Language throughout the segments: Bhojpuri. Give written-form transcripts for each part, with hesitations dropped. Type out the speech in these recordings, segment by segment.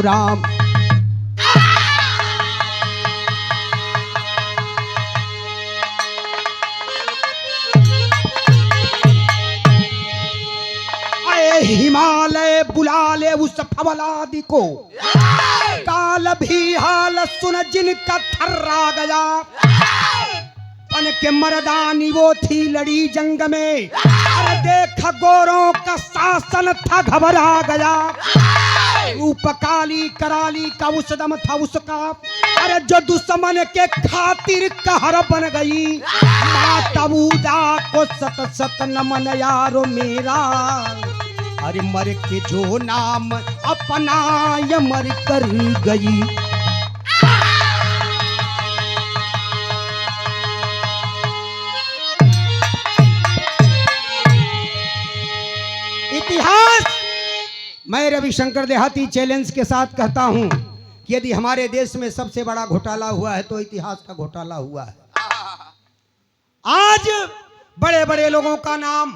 राम। आए हिमालय बुला ले उस फवलादि को, काल भी हाल सुन जिनका थर्रा गया। पन के मर्दानी वो थी लड़ी जंग में, अरे देख गोरों का शासन था घबरा गया। रूप काली कराली का उस दम था उसका, अरे जो दुश्मन के खातिर कहर बन गई। माता बूदा को सत सत नमन यारो मेरा, अरे मर के जो नाम अपना ये मर कर गई। इतिहास मैं रविशंकर देहाती चैलेंज के साथ कहता हूं कि यदि हमारे देश में सबसे बड़ा घोटाला हुआ है तो इतिहास का घोटाला हुआ है। आज बड़े बड़े लोगों का नाम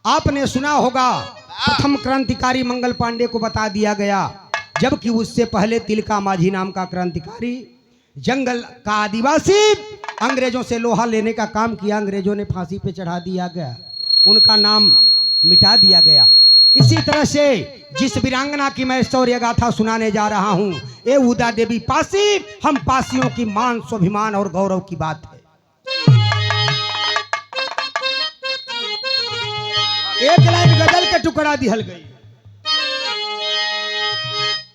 आपने सुना होगा। प्रथम क्रांतिकारी मंगल पांडे को बता दिया गया, जबकि उससे पहले तिलका माझी नाम का क्रांतिकारी, जंगल का आदिवासी, अंग्रेजों से लोहा लेने का काम किया, अंग्रेजों ने फांसी पे चढ़ा दिया गया, उनका नाम मिटा दिया गया। इसी तरह से जिस वीरांगना की मैं शौर्य गाथा सुनाने जा रहा हूं, ये उदा देवी पासी, हम पासियों की मान स्वाभिमान और गौरव की बात है। एक लाइन गजल के टुकड़ा दिहल गई।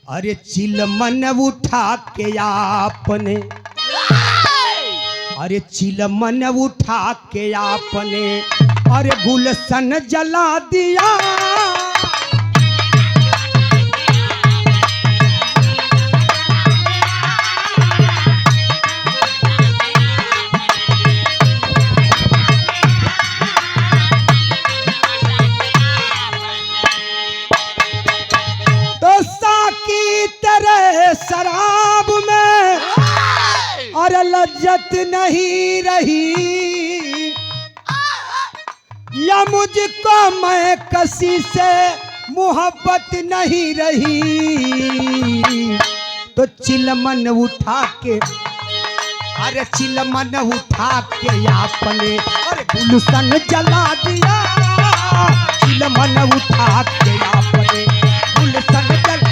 अरे चिलमन उठा के आपने, अरे चिलमन उठा के आपने, अरे गुलशन जला दिया। शराब में और लज्जत नहीं रही, या मुझको मैं किसी से मोहब्बत नहीं रही। तो चिलमन उठा के, अरे चिलमन उठा के आपने, अरे गुलशन जला दिया। चिलमन उठा के आपने गुलशन जला।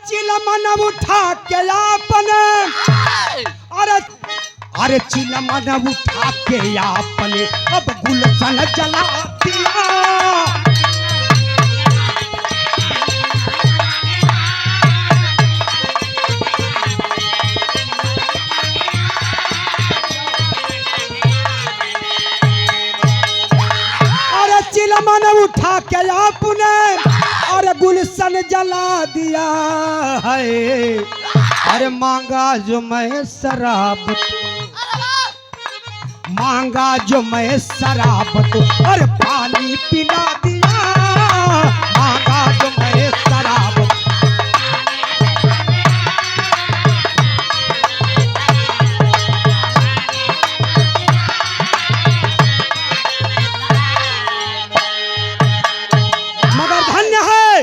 चिलमन उठा के आपने, अरे चिलमन उठा के आपने, अब गुलशन जला दिया। अरे चिलमन उठा के आपने, अरे गुलशन जला दिया है। अरे मांगा जो मैं शराब, मांगा जो मैं शराब तो, अरे पानी पिला दिया। मांगा जो मैं शराब, मगर धन्य है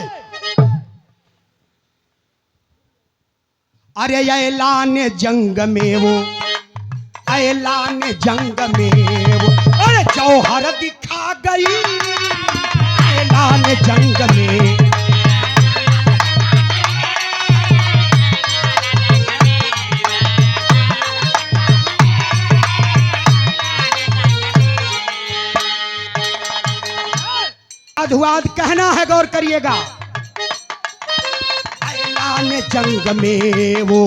अरे ऐलान जंग में वो, ऐलान जंग में वो, अरे जौहर दिखा गई। ऐलान जंग में अधुआद कहना है, गौर करिएगा। ऐलान जंग में वो,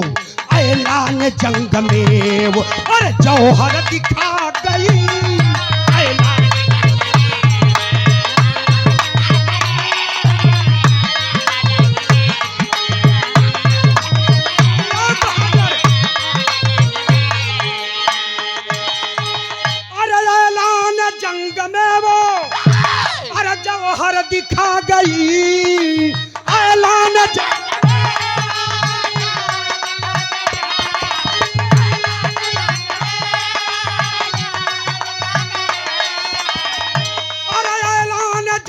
ऐलान जंग में वो, अरे जौहर दिखा गई। ऐलान अरे ऐलान जंग में वो, अरे जौहर दिखा गई। ऐलान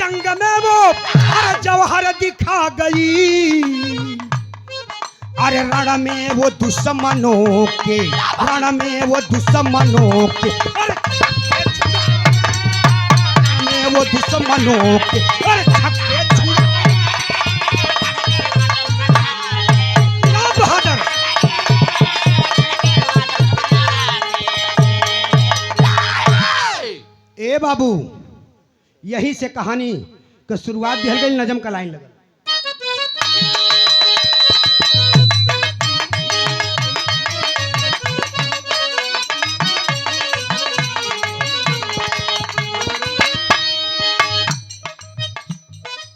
जंग में वो अरे जौहर दिखा गई, अरे रण में वो दुश्मनों के, रण में वो दुश्मनों के, अरे में वो दुश्मनों के, अरे छक्के बहादुर। ए बाबू, यही से कहानी की शुरुआत भी हल गई, नजम का लाइन लगा।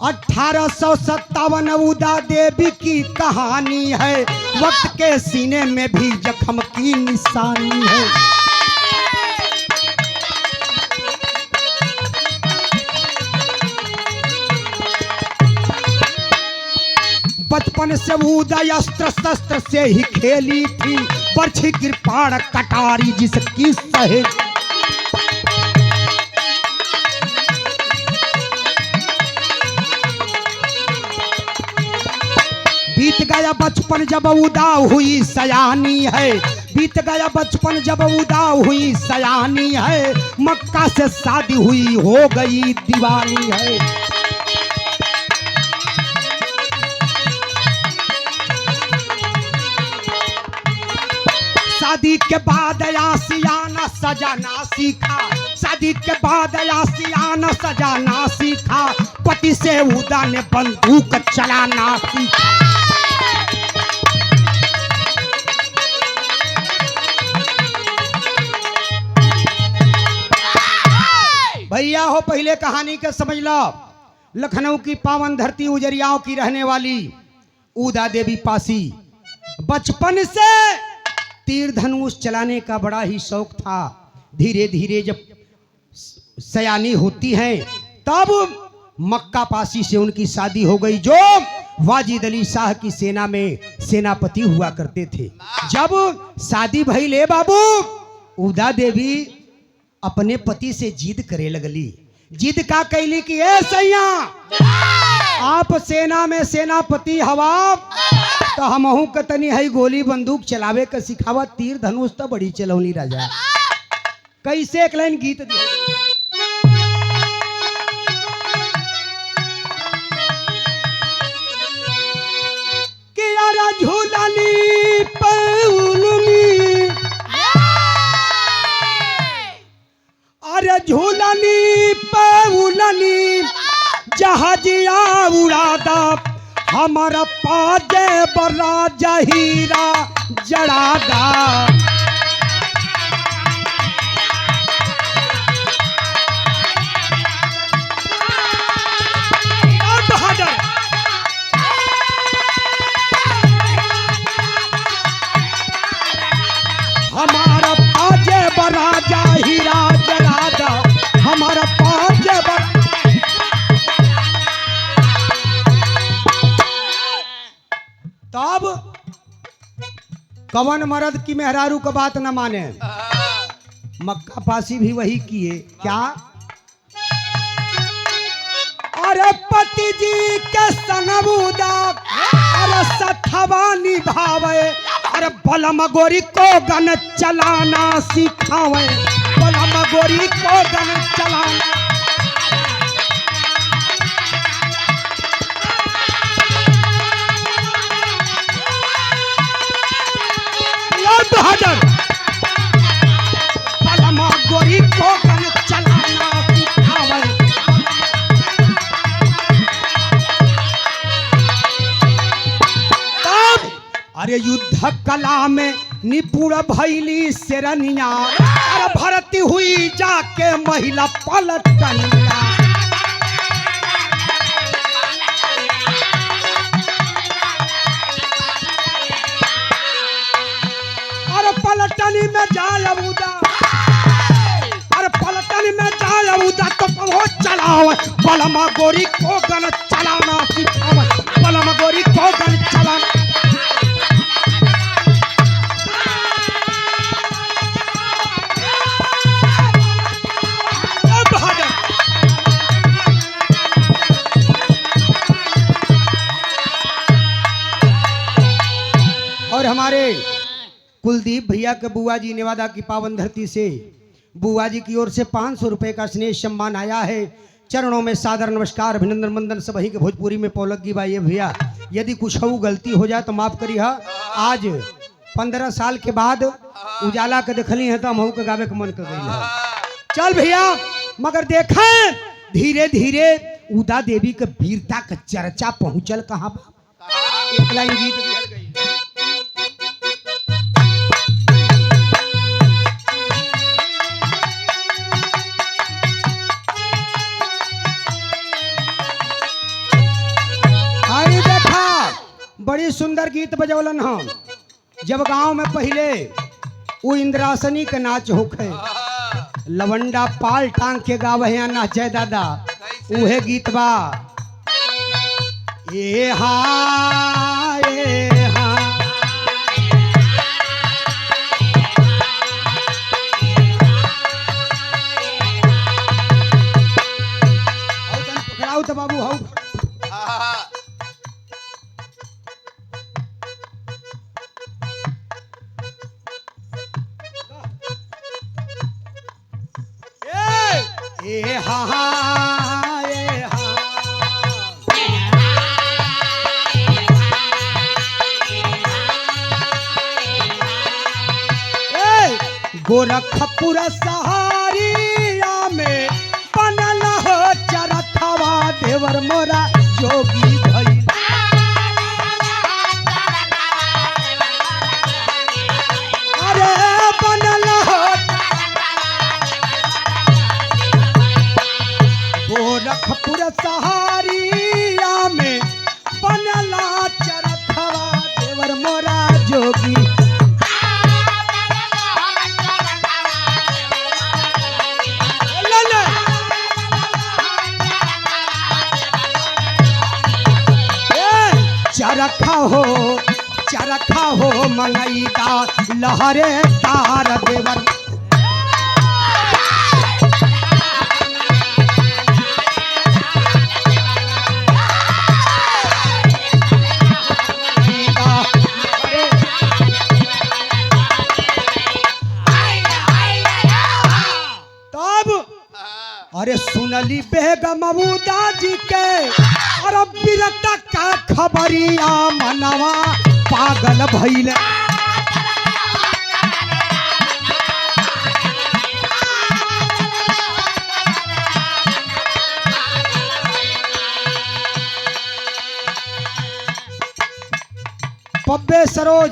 अठारह 1857 उदा देवी की कहानी है, वक्त के सीने में भी जख्म की निशानी है। बचपन से उदय अस्त्र शस्त्र से ही खेली थी, बरछी कृपाण कटारी जिसकी सहेली। बीत गया बचपन जब उदा हुई सयानी है, बीत गया बचपन जब उदा हुई सयानी है, मक्का से शादी हुई हो गई दीवानी है। शादी के बाद आशियाना सजाना सीखा, शादी के बाद आशियाना सजाना सीखा, पति से उदा ने बंदूक चलाना सीखा। भैया हो, पहले कहानी के समझ लो। लखनऊ की पावन धरती उजरियाओं की रहने वाली उदा देवी पासी, बचपन से तीर धनुष चलाने का बड़ा ही शौक था। धीरे धीरे जब सयानी होती हैं तब मक्का पासी से उनकी शादी हो गई, जो वाजिद अली शाह की सेना में सेनापति हुआ करते थे। जब शादी भई ले बाबू, उदा देवी अपने पति से जिद करे लगली। जिद का कैली कि ए सैया, आप सेना में सेनापति हवा तो हमहू के तनी है गोली बंदूक चलावे के सिखावा, तीर धनुष तो बड़ी चलौनी राजा। कैसे एक लाइन गीत दिया कि यारा झूलनी पौलनी, अरे झूलनी पौलनी जहाजिया उड़ादा, हमारा पाजे बरा जहीरा जड़ादा। हमारा पाजे बरा जहीरा जड़ादा, हमारा पाजे बरा। तब कवन मर्द की मेहरारू का बात न माने, मक्का पासी भी वही किए। क्या? अरे पति जी के संग उदा अरे सथवा निभावे, अरे बलम गोरी को गन चलाना सिखावे, बलम गोरी को गन चलाना। बलमा गोरी को गन चलाना सिखावे। तब अरे युद्ध कला में निपुण भैली शेरनिया, अरे भर्ती हुई जाके महिला पलटनिया। पलटनी में जाए उदा, अरे पलटनी में जाए उदा तो बहुत चलाओ, बलमा गोरी को गन चलाना सिखाओ, बलमा गोरी को गन चलाना। कुलदीप भैया के बुआ जी नेवादा की पावन धरती से बुआ जी की ओर से 500 रुपए का स्नेह सम्मान आया है। चरणों में सादर नमस्कार अभिनंदन मंदन सभी के भोजपुरी में पौलगी बाई है भैया। यदि कुछ हो गलती हो जाए तो माफ करी। आज 15 साल के बाद उजाला के देखली है तो हम के गावे के मन कर गई है। चल भैया, मगर देखें धीरे धीरे उदा देवी के वीरता का चर्चा पहुंचल कहाँ। एक लाइन गीत दिहल गई। बड़ी सुंदर गीत बजौलन हम। जब गांव में पहले वो इंद्रासनी के नाच होखे, लवंडा पाल टांग के गावे या नाचे दादा, उहे गीत बा। ए हाँ ए हाँ पकड़ाऊ तो बाबू हाउ। ए हा हा ए हा गोरखपुर सहारिया में बनल हो चरखवा देवर मोरा जोगी भई। अरे बनल हो गोरखपुर सहारिया में बनला चरखवा देवर मोरा जोगी। चरखा हो मंगईदा लहरे तार देवर। अरे सुनली बेगम अबूदा जी के अरे वीरता का खबरिया मनवा पागल भइले। पब्बे सरोज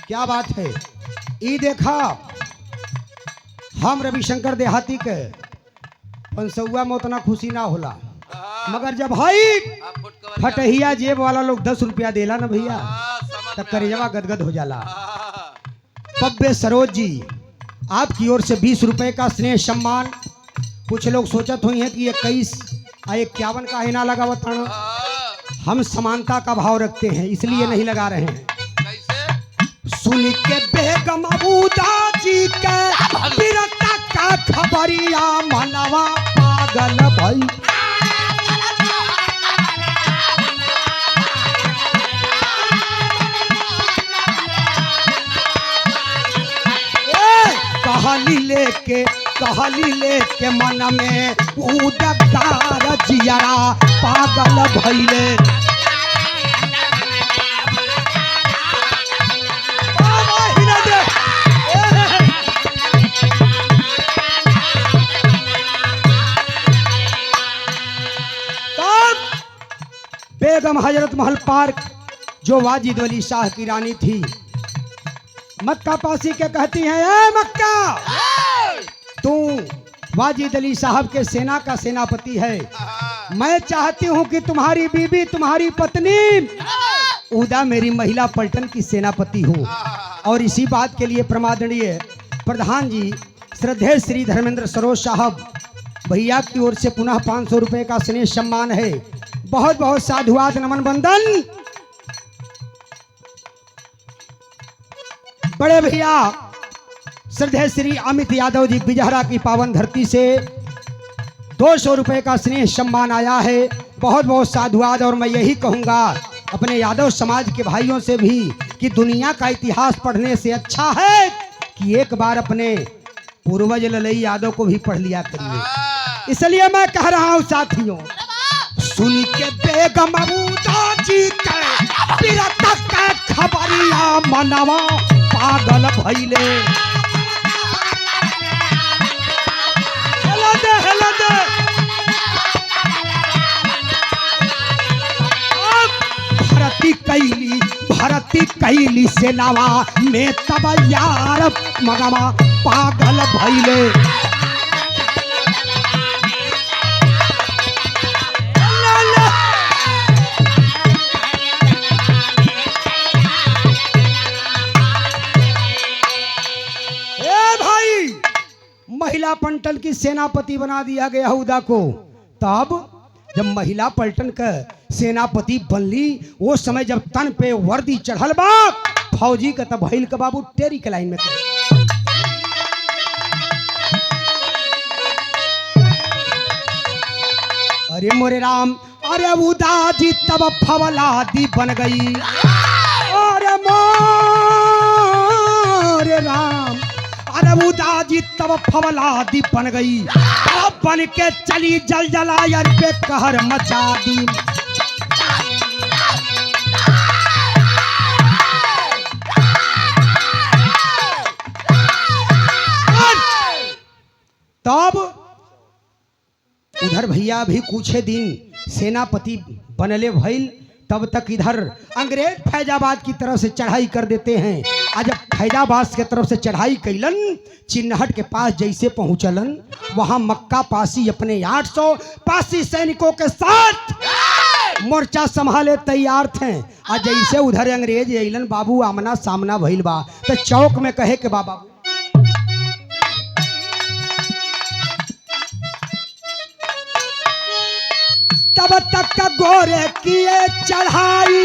क्या बात है। ई देखा हम रविशंकर देहाती के पंसौआ में उतना खुशी ना होला, मगर जब भाई फटहिया जेब वाला लोग 10 रुपया देला ना भैया तब करेजवा गदगद हो जाला। पब्बे सरोज जी आपकी ओर से 20 रुपए का स्नेह सम्मान। कुछ लोग सोचत हुई हैं कि 21 और 51 का हिना लगा बताना। हम समानता का भाव रखते हैं इसलिए नहीं लगा रहे हैं। सुन के बेगम अबूदा जी के वीरता का खबरिया मनवा पागल भई। कहली लेके मन में उदगार जियारा पागल भइले। बेगम हजरत महल पार्क जो वाजिद अली शाह की रानी थी, मक्का पासी के कहती हैं, ए मक्का तू वाजिद अली साहब के सेना का सेनापति है। मैं चाहती हूँ कि तुम्हारी बीबी तुम्हारी पत्नी उदा मेरी महिला पलटन की सेनापति हो। और इसी बात के लिए प्रमादनीय प्रधान जी श्रद्धेय श्री धर्मेंद्र सरोज साहब भैया की ओर से पुनः 500 रुपए का स्नेह सम्मान है। बहुत बहुत साधुवाद नमन बंदन। बड़े भैया श्रद्धेय श्री अमित यादव जी बिजहरा की पावन धरती से 200 रुपए का स्नेह सम्मान आया है। बहुत बहुत साधुवाद। और मैं यही कहूँगा अपने यादव समाज के भाइयों से भी कि दुनिया का इतिहास पढ़ने से अच्छा है कि एक बार अपने पूर्वज ललई यादव को भी पढ़ लिया करिए। इसलिए मैं कह रहा हूँ साथियों, सुन के बेगम अबूदा जी के पीरत के खबरिया मनवा पागल भइले। हेला दे भरती कैली से नवा में तब यार मगवा पागल भइले। महिला पलटन की सेनापति बना दिया गया हुदा को। तब जब महिला पलटन का सेनापति बनली, वो समय जब तन पे वर्दी चढ़ल बा फौजी का, तब भइल का बाबू टेरी के लाइन में करे। अरे मोरे राम, अरे उदाजी तब फवलादी बन गई। अरे मोरे राम, अरे उदाजी तब फवलादी बन गई। अब बन के चली जल जलायर पे कहर मचा दी। तब उधर भैया भी कुछ दिन सेनापति बनले भइल, तब तक इधर अंग्रेज फैजाबाद की तरफ से चढ़ाई कर देते हैं। आज जब फैजाबाद के तरफ से चढ़ाई कैलन, चिन्हट के पास जैसे पहुंचलन, वहां मक्का पासी अपने 800 पासी सैनिकों के साथ मोर्चा संभाले तैयार थे। आज जैसे उधर अंग्रेज अइलन बाबू, आमना सामना भइल बा, तो चौक में कहे के बाबा तब तक गोरे किए चढ़ाई।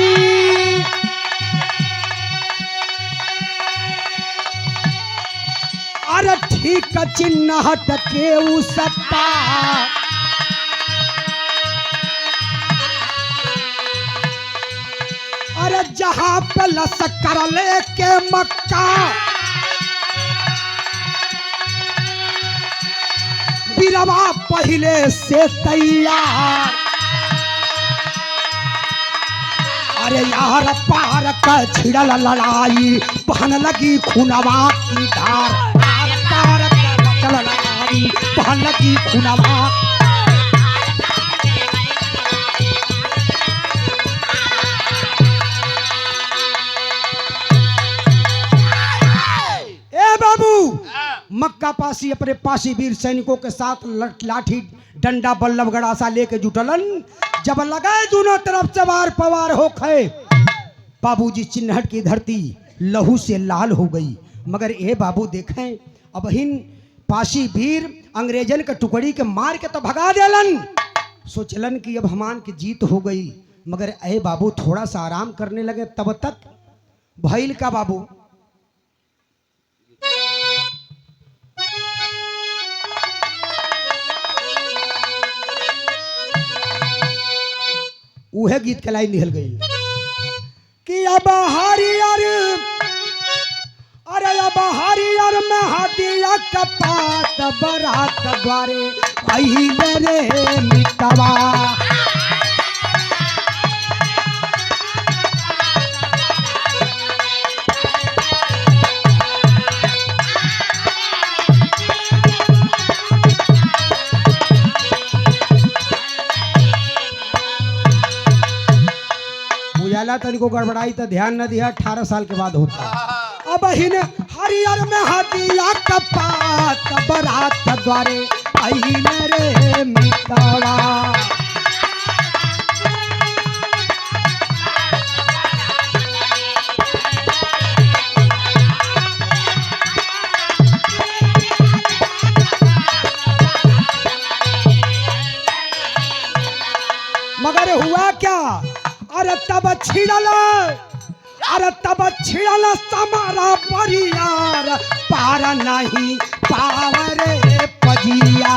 अरे ठीक चिन्हट के उसका, अरे जहां पे लश्कर लेके मक्का, बिरवा पहले से तैयार। अरे यार पार का छिड़ल लड़ाई, बहन लगी खुनवा की धार। पार का छिड़ल लड़ाई, बहन लगी खुनवा। ए बाबू, मक्का पासी अपने पासी वीर सैनिकों के साथ लाठी डंडा बल्लभ गड़ासा लेके जुटलन। जब लगाए दोनों तरफ से वार पवार हो गए, बाबूजी चिन्हट की धरती लहू से लाल हो गई। मगर ए बाबू देखें, अब हिन पासी वीर अंग्रेजन के टुकड़ी के मार के तो भगा देलन। सोचलन कि अब हमान की जीत हो गई, मगर ए बाबू थोड़ा सा आराम करने लगे। तब तक भइल का बाबू, उहे गीत के लाइन निकल गई कि अब हरियर, अरे अब हरियर में हदिया का पात बरात द्वारे पहिले रे मिटवा। तनिको गड़बड़ाई तो ध्यान न दिया, 18 साल के बाद होता। अब हिन हरियर में हदिया कपात बरात द्वारे पहिले रे मिटवा। मगर हुआ क्या, अरे तब छिड़ल समारा परियार, पार नहीं पावरे पजिया।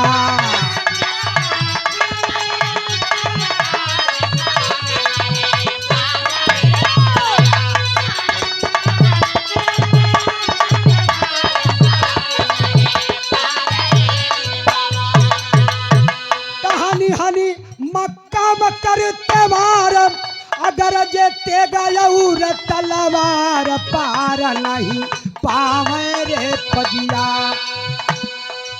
हानि हानि मक्का करते वार अगर जेते गयूर तलवार पार नहीं पावे रे पजिया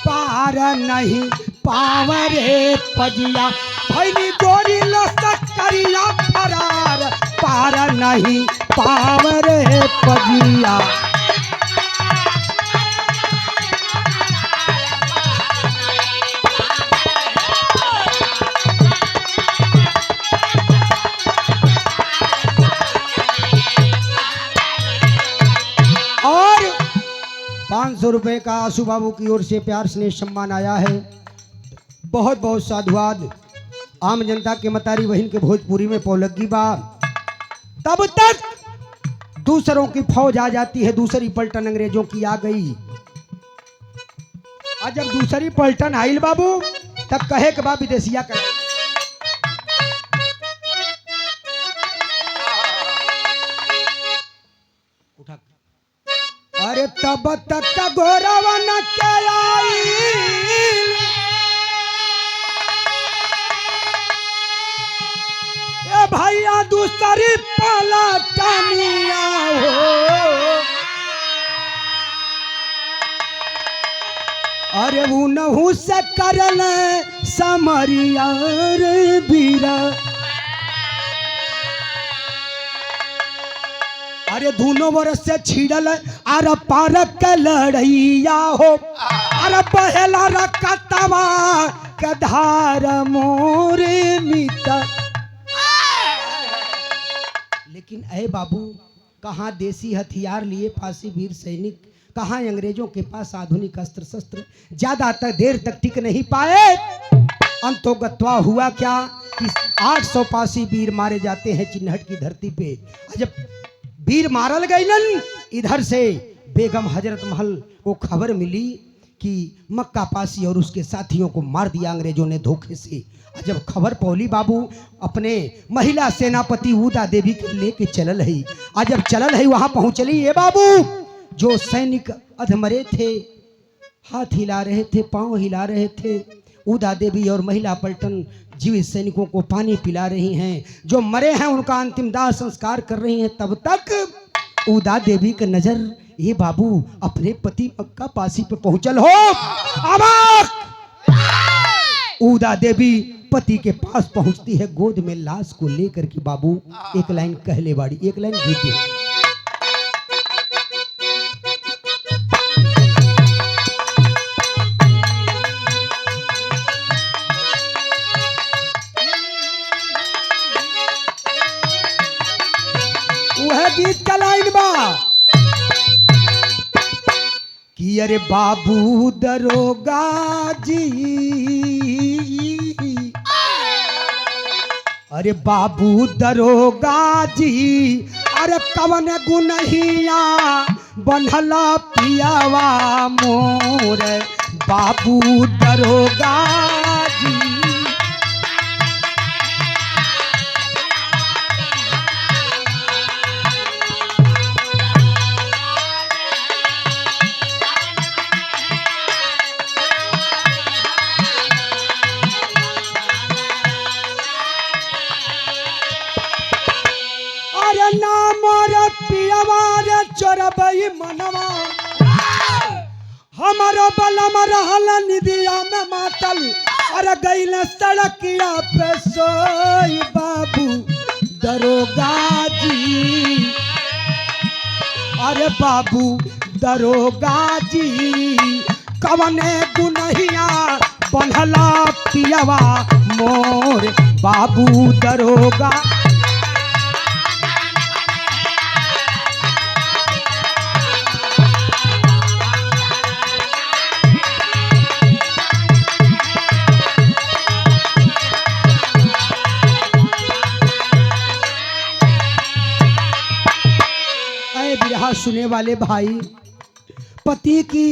पार नहीं पावे रे पजिया भैली गोरी लसकरिया फरार पार नहीं पावे रे पजिया। और 500 रुपए का आशु बाबू की ओर से प्यार स्नेह सम्मान आया है। बहुत बहुत साधुवाद। आम जनता के मतारी बहन के भोजपुरी में पौलगी बा। तब तक दूसरों की फौज आ जाती है, दूसरी पलटन अंग्रेजों की आ गई। आज जब दूसरी पलटन आइल बाबू तब कहे के बा विदेशिया कहे उठा। अरे तब तक गोरवन के आई ए भैया दूसरी पलटनिया हो। अरे उनहु से करल समरिया रे बीरा। अरे दोनों वर्ष से छिड़ल अरे पारक के लड़ैया हो। अरे बहेला रकतवा के धार मोरे मिता। लेकिन ऐ बाबू कहाँ देसी हथियार लिए फांसी वीर सैनिक, कहाँ अंग्रेजों के पास आधुनिक अस्त्र शस्त्र, ज्यादा तक देर तक टिक नहीं पाए। अंतोगत्वा हुआ क्या कि 800 फांसी वीर मारे जाते हैं चिन्हट की धरती पे। जब वीर मारल गई न, इधर से बेगम हजरत महल को खबर मिली कि मक्का पासी और उसके साथियों को मार दिया अंग्रेजों ने धोखे से। जब खबर पौली बाबू अपने महिला सेनापति उदा देवी के लेके चलल है। आज जब चलल है वहां पहुंचली ये बाबू जो सैनिक अधमरे थे, हाथ हिला रहे थे, पांव हिला रहे थे। उदा देवी और महिला पलटन जीवित सैनिकों को पानी पिला रही हैं, जो मरे हैं उनका अंतिम दाह संस्कार कर रही हैं। तब तक उदा देवी की नजर ये बाबू अपने पति मक्का पासी पे पहुंचल हो। उदा देवी पति के पास पहुंचती है, गोद में लाश को लेकर के बाबू एक लाइन कहले बाड़ी, एक लाइन गीत है। वह गीत का लाइन बा कि अरे बाबू दरोगा जी, अरे बाबू दरोगा जी, अरे कवन गुनहिया बनला पियावा मोर बाबू दरोगा जी। चोरबई मनवा हमारो बलम रहल निदिया में मातल। अरे गईल सड़किया पे सोई बाबू दरोगा जी, अरे बाबू दरोगा जी, कवने गुनहिया बनला पियवा मोर बाबू दरोगा। सुने वाले भाई, पति की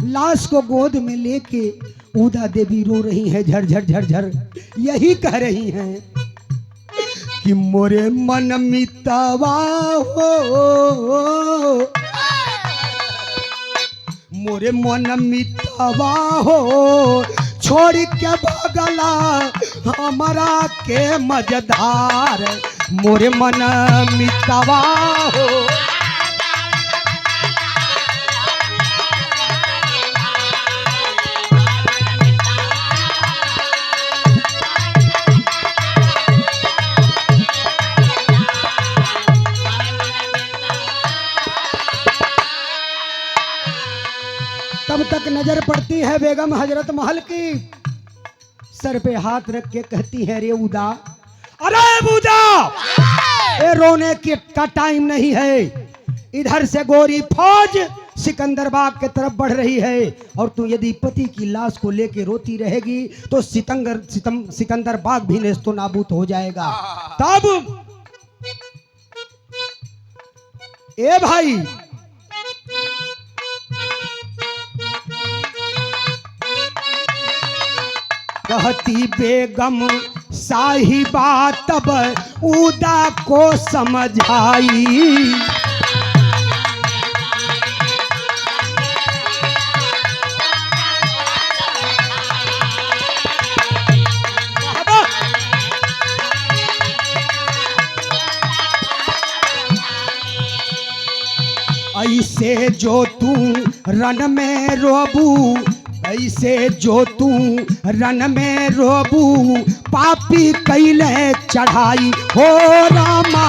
लाश को गोद में लेके उदा देवी रो रही हैं, झरझर झरझर यही कह रही हैं कि मोरे मन मितवा हो, मोरे मन मितवा हो, छोड़ के भगला हमारा के मजधार मोरे मन मितवा हो। तब तक नजर पड़ती है बेगम हजरत महल की, सर पे हाथ रख के कहती है रे उदा, अरे उदा, ये रोने का टाइम नहीं है। इधर से गोरी फौज सिकंदर बाग के तरफ बढ़ रही है और तू यदि पति की लाश को लेके रोती रहेगी तो सिकंदर बाग भी नेस्तो नाबूद हो जाएगा। तब ए भाई कहती बेगम साहिबा तब उदा को समझाई, ऐसे जो तू रन में रोबू, ऐसे जो तू रन में रोबू पापी कैले चढ़ाई हो रामा।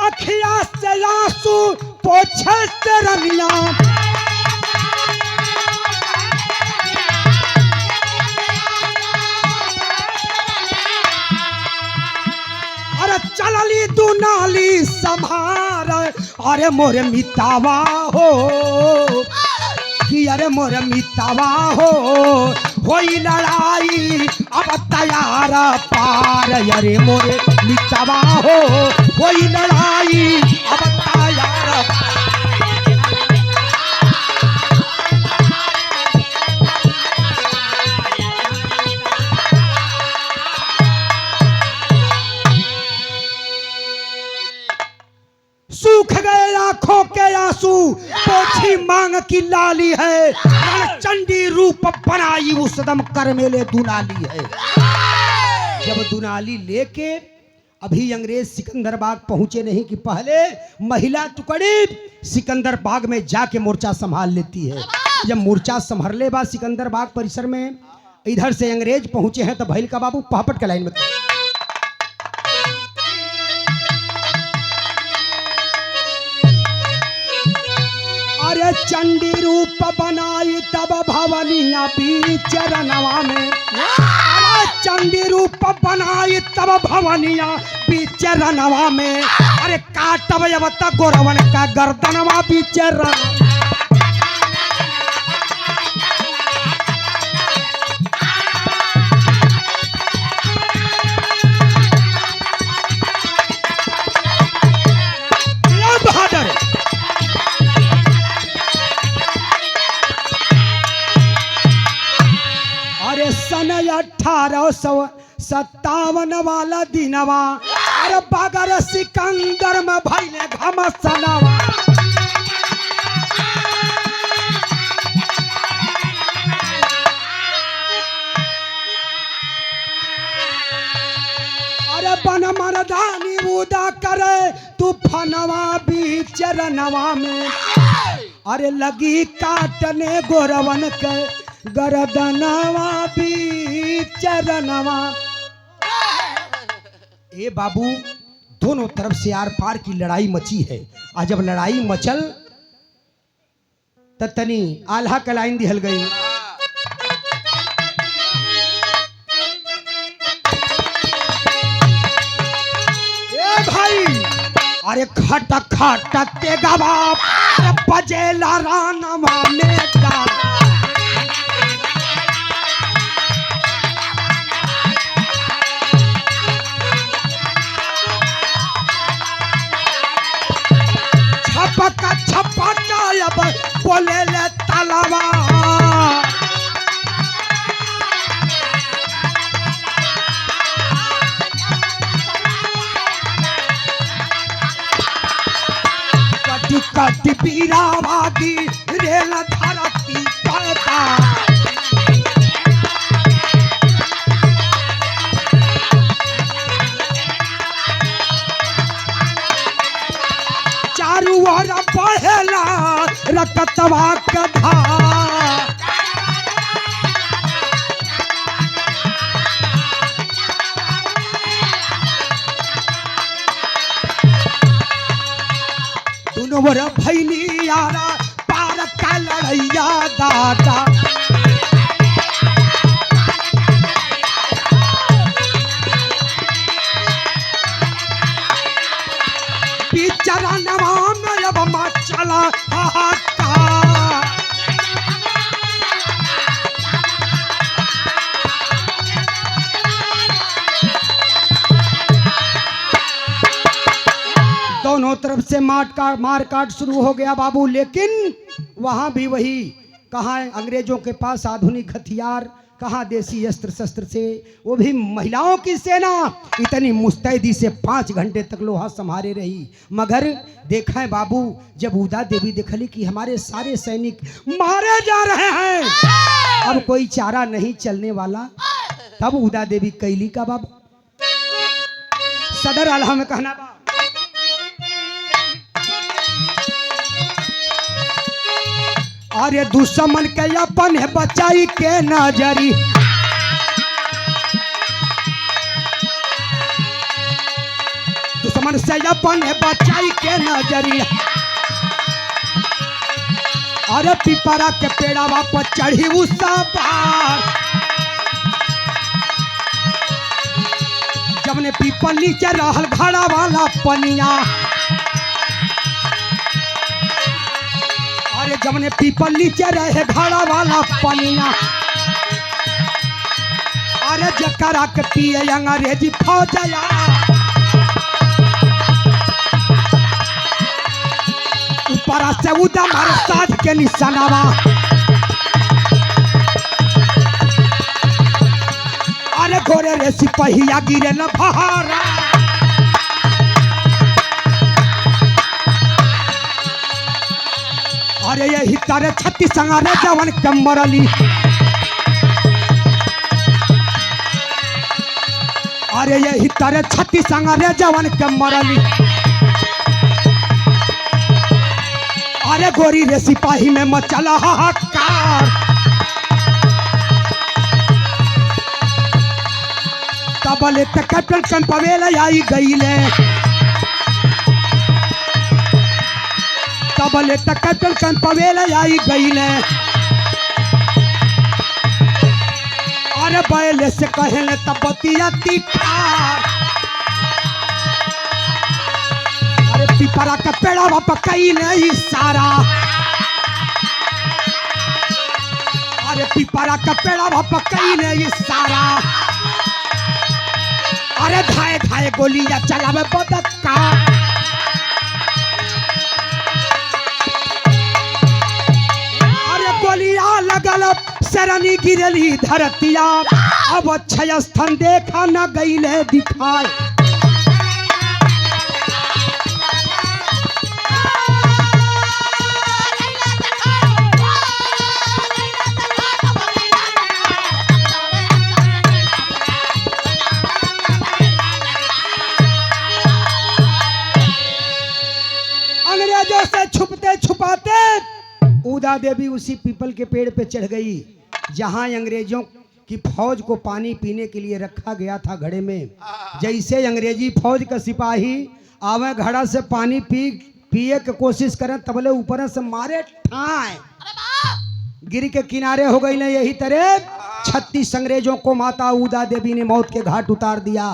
अखिया से आंसू पोछे से रनिया, चलली दुनाली संभार, अरे मोरे मितावा हो कि अरे मोरे मितावा होई लड़ाई अब तैयार पार, अरे मोरे मितावा होई लड़ाई अब तैयार पार। सूख गए आंखों के आंसू पोछी मांग की लाली है, चंडी रूप बनाई उस दम कर मेले दुलाली है। जब दुलाली लेके अभी अंग्रेज सिकंदर बाग पहुंचे नहीं कि पहले महिला टुकड़ी सिकंदर बाग में जाके मोर्चा संभाल लेती है। जब मोर्चा संभाल ले बाद सिकंदर बाग परिसर में इधर से अंग्रेज पहुंचे हैं तो भैल का बाबू पहापट के लाइन में, अरे चंडी रूप बनाई तब भवनिया बीच रनवा में, अरे चंडी रूप बनाई तब भवनिया बीच रनवा में, अरे काटब अब तक गोरवन का गर्दनवा बीच रनवा। सन 1857 वाला दिनवा, अरे बगर सिकंदर में भैले घमसनवा, अरे बन मर्दानी उदा करे तूफानवा बीच रनवा में, अरे लगी काटने गोरवन के गर्दनवा बीच रनवा। ए बाबू दोनों तरफ से आर पार की लड़ाई मची है। आज जब लड़ाई मचल तनी आल्हा का लाइन दिहल गई, ए भाई अरे खट खट ते गवा बजेला रानवा में डाला, छपका छपका अब बोले ले तलवा, कटी कटी पीरावादी रेल धरती पड़ता। चारू ओर बहेला रकतवा के धार। दोनों ओर भैली यारा पार का लड़ैया दादा। बिचारा नवा में अब मचला हाहाकार। दोनों तरफ से मार काट शुरू हो गया बाबू, लेकिन वहां भी वही, कहाँ अंग्रेजों के पास आधुनिक हथियार, कहाँ देसी अस्त्र शस्त्र से, वो भी महिलाओं की सेना इतनी मुस्तैदी से 5 घंटे तक लोहा संभाले रही। मगर देखा है बाबू, जब उदा देवी देखली कि हमारे सारे सैनिक मारे जा रहे हैं, अब कोई चारा नहीं चलने वाला, तब उदा देवी कैली का बाबू सदर आलहा में कहना बा, अरे दुश्मन के अपन है बचाई के नजरी। दुश्मन से अपन है बचाई के नजरी। अरे पिपरा के पेड़ावा पर चढ़ी उसा पार। जब ने पीपल नीचे रहल घड़ा वाला पनिया। अरे जब ने पीपल नीचे रहे घड़ा वाला पनिया। अरे जकरा के पिए अंग्रेजी फौजया। ऊपर से उदा मारे साध के निशानावा। अरे घोड़े रे सिपहिया गिरे न बहारा। अरे यही तारे 36 संगारे जवन के मरली। अरे यही तारे 36 संगारे जवन के मरली। अरे गोरी रे सिपाही में मचला हाहाकार। तबले तक कैप्टन कंपवेल आई गईले। तबले तक कैप्टन कंपवेल आई गईले। अरे बैले से कहले तब बतिया तीखार। अरे पिपरा का पेड़ा बापा कई नहीं सारा। अरे पिपरा का पेड़ा बापा कई नहीं सारा। अरे धाए धाए गोलियां चलावे बदक्का। अरे गोलियां लगल सरनी गिरली धरतिया। अब अच्छा स्थान देखा न गईले दिखाए। अंग्रेजों से छुपते छुपाते उदा देवी उसी पीपल के पेड़ पे चढ़ गई जहां अंग्रेजों की फौज को पानी पीने के लिए रखा गया था घड़े में। जैसे अंग्रेजी फौज का सिपाही आवे घड़ा से पानी पिए की कोशिश करें, तबले ऊपर से मारे ठाए गिर के किनारे हो गई। नहीं यही तरह 36 अंग्रेजों को माता उदा देवी ने मौत के घाट उतार दिया।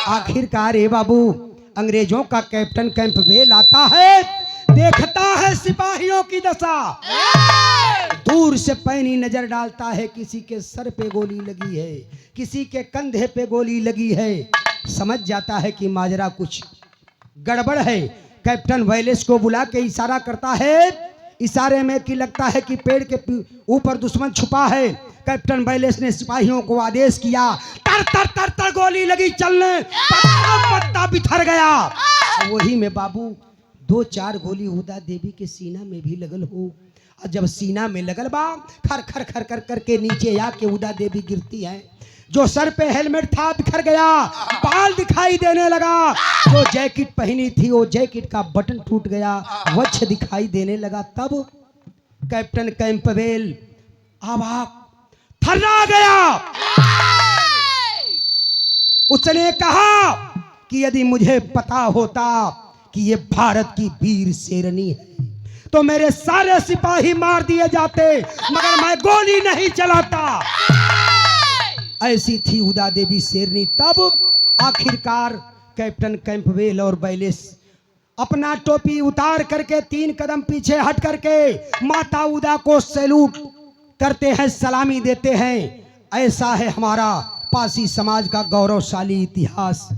आखिरकार हे बाबू, अंग्रेजों का कैप्टन कैंपबेल आता है, देखता है सिपाहियों की दशा। दूर से पैनी नजर डालता है, किसी के सर पे गोली लगी है, किसी के कंधे पे गोली लगी है। समझ जाता है कि माजरा कुछ गड़बड़ है। कैप्टन वैलेस को बुला के इशारा करता है, इशारे में कि लगता है कि पेड़ के ऊपर दुश्मन छुपा है। कैप्टन वैलेस ने सिपाहियों को आदेश किया, तर तर तर तर गोली लगी चलने, पत्ता पत्ता बिखर गया। वही में बाबू 2-4 गोली उदा देवी के सीना में भी लगल हो। और जब सीना में लगल बा, खर खर खर कर करके नीचे आके उदा देवी गिरती है। जो सर पे हेलमेट था बिखर गया, बाल दिखाई देने लगा। जो जैकेट पहनी थी वो जैकेट का बटन टूट गया, वक्ष दिखाई देने लगा। तब कैप्टन कैंपबेल अवाक थर्रा गया। उसने कहा कि यदि मुझे पता होता कि ये भारत की वीर शेरनी है तो मेरे सारे सिपाही मार दिए जाते, मगर मैं गोली नहीं चलाता। ऐसी थी उदा देवी शेरनी। तब आखिरकार कैप्टन कैंपबेल और बैलेस अपना टोपी उतार करके 3 कदम पीछे हट करके माता उदा को सैल्यूट करते हैं, सलामी देते हैं। ऐसा है हमारा पासी समाज का गौरवशाली इतिहास।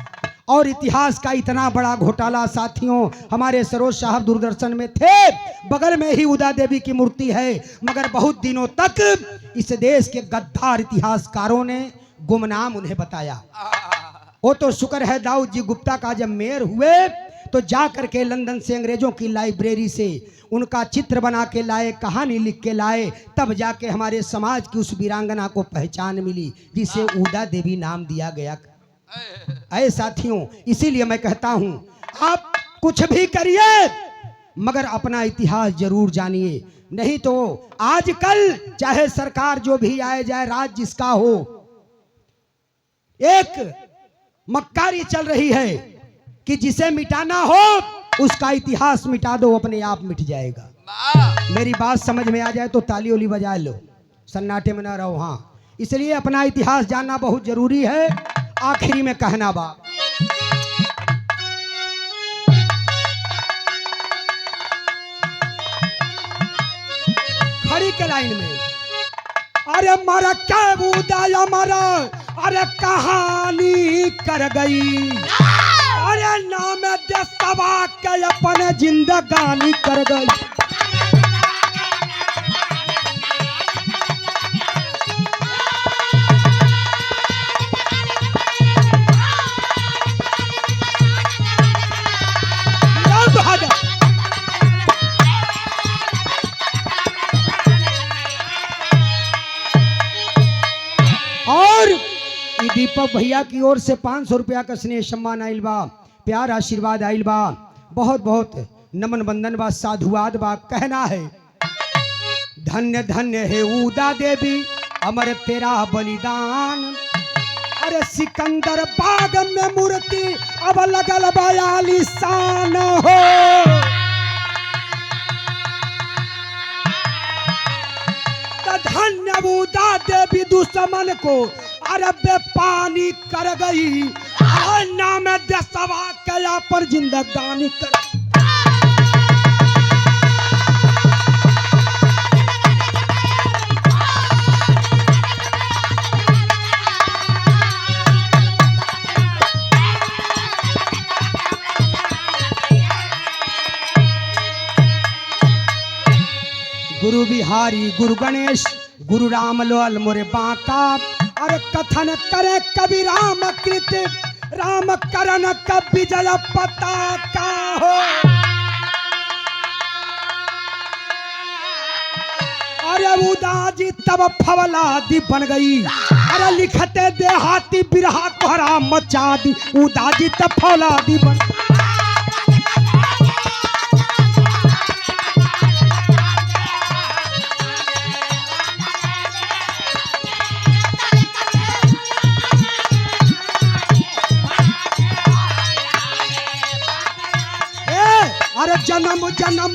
और इतिहास का इतना बड़ा घोटाला साथियों, हमारे सरोज साहब दूरदर्शन में थे, बगल में ही उदा देवी की मूर्ति है, मगर बहुत दिनों तक इस देश के गद्दार इतिहासकारों ने गुमनाम उन्हें बताया। वो तो शुक्र है दाऊद जी गुप्ता का जब मेयर हुए तो जा करके लंदन से अंग्रेजों की लाइब्रेरी से उनका चित्र बना के लाए, कहानी लिख के लाए, तब जाके हमारे समाज की उस वीरांगना को पहचान मिली जिसे उदा देवी नाम दिया गया। ऐ साथियों, इसीलिए मैं कहता हूं आप कुछ भी करिए मगर अपना इतिहास जरूर जानिए, नहीं तो आजकल चाहे सरकार जो भी आए जाए, राज जिसका हो, एक मक्कारी चल रही है कि जिसे मिटाना हो उसका इतिहास मिटा दो, अपने आप मिट जाएगा। मेरी बात समझ में आ जाए तो ताली ओली बजा लो, सन्नाटे में ना रहो। हाँ, इसलिए अपना इतिहास जानना बहुत जरूरी है। आखिरी में कहना बा, खड़ी के लाइन में, अरे मारा क्या उदाया मारा, अरे कहानी कर गई, अरे नाम देशवा के अपने जिंदगानी कर गई। और दीपक भैया की ओर से 500 रुपया का स्नेह सम्मान आइल बा, प्यार आशीर्वाद आइल बा, बहुत बहुत नमन बंदन बा, साधुवाद बा। कहना है, धन्य धन्य है उदा देवी अमर तेरा बलिदान, अरे सिकंदर बाग में मूर्ति अब लगल बयाली शान हो, धन्य उदा देवी दुश्मन को अरब पानी कर गई, नाम देशवा कया पर जिंदगानी कर। गुरु बिहारी गुरु गणेश गुरु राम लाल मोरे बांका, अरे कथन करे कवि राम कृत राम करण कब विजय पताका हो, अरे उदाजी तब फवलादी बन गई, अरे लिखते देहाती बिरहा कोहरा मचा दी, उदाजी तब फवलादी बन। अरे जन्म जन्म